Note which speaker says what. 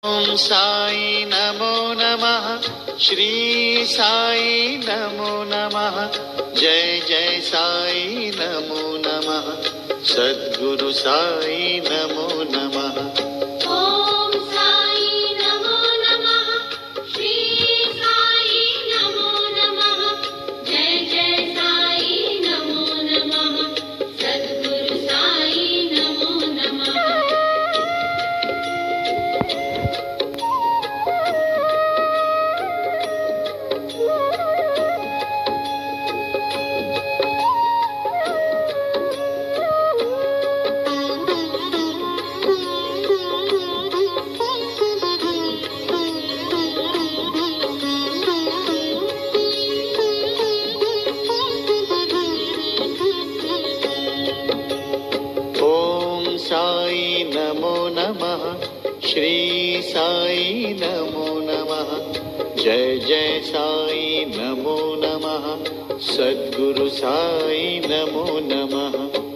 Speaker 1: ओम साई नमो नमः। श्री साई नमो नमः। जय जय साई नमो नमः। सद्गुरु साई नमो नमः।
Speaker 2: ओम साई नमो नमः। श्री साई नमो नमः। जय जय साई नमो नमः। सद्गुरु साई नमो नमः।
Speaker 1: साई नमो नमः। श्री साई नमो नमः। जय जय साई नमो नमः। सद्गुरु साई नमो नमः।